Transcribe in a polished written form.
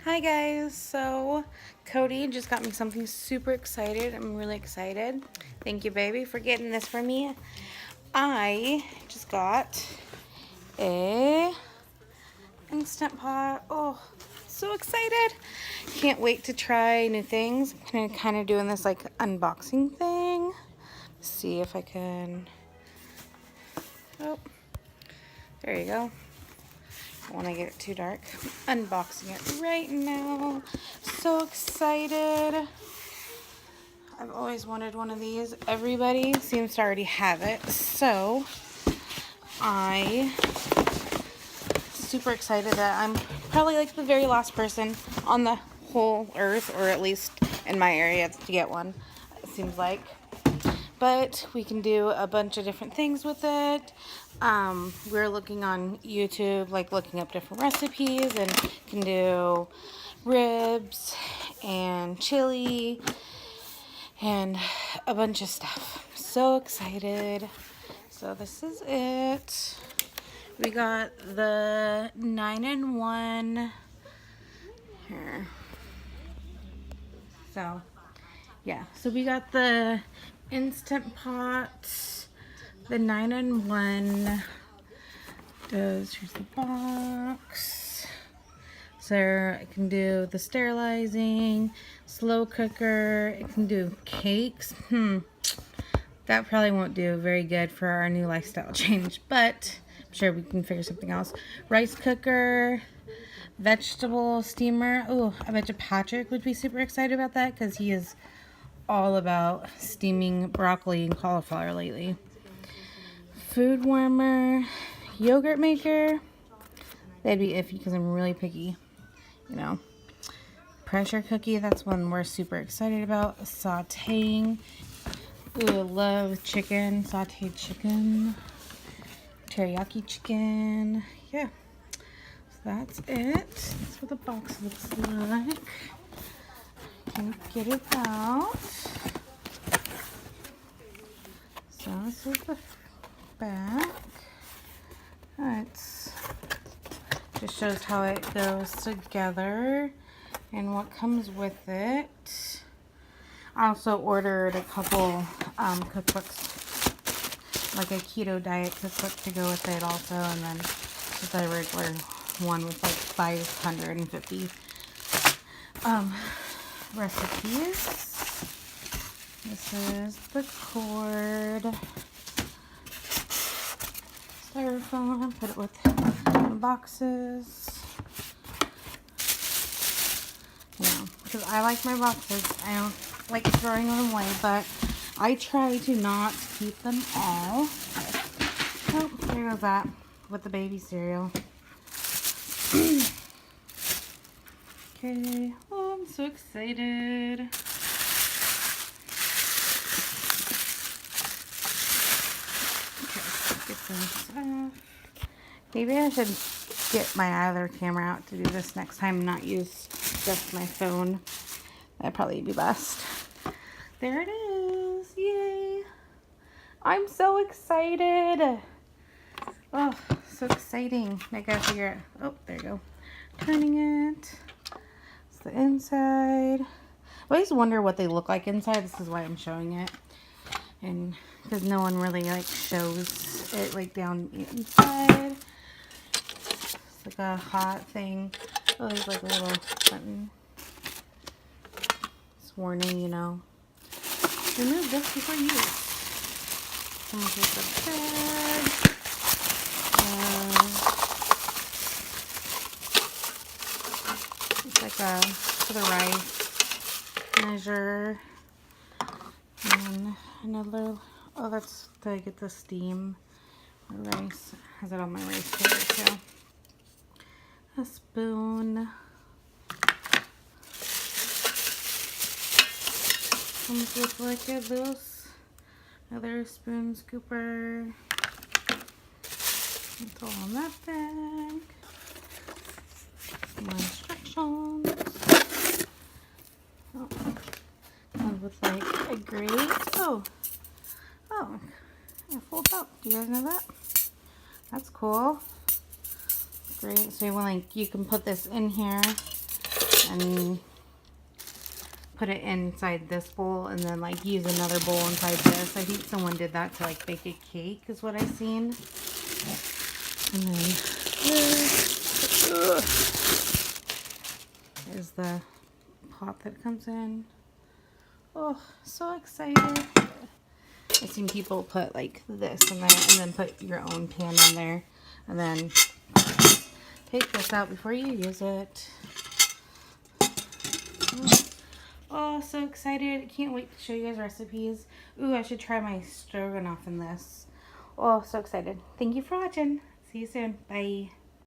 Hi guys, so Cody just got me something super excited. I'm really excited. Thank you, baby, for getting this for me. I just got a Instant Pot. Oh, so excited. Can't wait to try new things. I'm kind of doing this like unboxing thing. See if I can. Oh, there you go. Don't want to get it too dark. Unboxing it right now. So excited. I've always wanted one of these. Everybody seems to already have it. So I super excited that I'm probably like the very last person on the whole earth, or at least in my area, to get one, it seems like. But we can do a bunch of different things with it. We're looking on YouTube, like looking up different recipes, and can do ribs and chili and a bunch of stuff. So excited. So this is it. We got the 9-in-1 here. So yeah, so we got the Instant Pot, the 9-in-1. Here's the box. So it can do the sterilizing, slow cooker. It can do cakes. That probably won't do very good for our new lifestyle change, but I'm sure we can figure something else. Rice cooker, vegetable steamer. Oh, I bet you Patrick would be super excited about that because he is all about steaming broccoli and cauliflower lately. Food warmer, yogurt maker. That'd be iffy because I'm really picky, you know. Pressure cookie, that's one we're super excited about. Sauteing. Ooh, love chicken, sauteed chicken, teriyaki chicken. Yeah, so that's it. That's what the box looks like. Can you get it out? So this is the back. It's just shows how it goes together and what comes with it. I also ordered a couple cookbooks, like a keto diet cookbook to go with it also, and then just a regular one with like 550 recipes. This is the cord, styrofoam, put it with boxes. Yeah, because I like my boxes. I don't like throwing them away, but I try to not keep them all. Oh, there goes that with the baby cereal. Okay, oh, I'm so excited. Okay, get this off. Maybe I should get my other camera out to do this next time and not use just my phone. That'd probably be best. There it is. Yay. I'm so excited. Oh, so exciting. I gotta figure out. Oh, there you go. Turning it. It's the inside. I always wonder what they look like inside. This is why I'm showing it. And because no one really like shows it like down inside. It's like a hot thing. Oh, there's like a little button. It's warning, you know. Remove this before use. Comes with the bag. It's like a for the rice measure. And another. Oh, that's to get the steam. The rice has it on my rice cooker too. A spoon. Comes with like a little other spoon scooper. It's all in that bag. More instructions. Oh, comes with like a grate. Oh, it folds up. Do you guys know that? That's cool. Great. So you can put this in here and put it inside this bowl and then like use another bowl inside this. I think someone did that to like bake a cake is what I've seen. And then there's the pot that comes in. Oh, so excited. I've seen people put like this in there and then put your own pan in there and then take this out before you use it. Oh, so excited. I can't wait to show you guys recipes. Ooh, I should try my stroganoff in this. Oh, so excited. Thank you for watching. See you soon. Bye.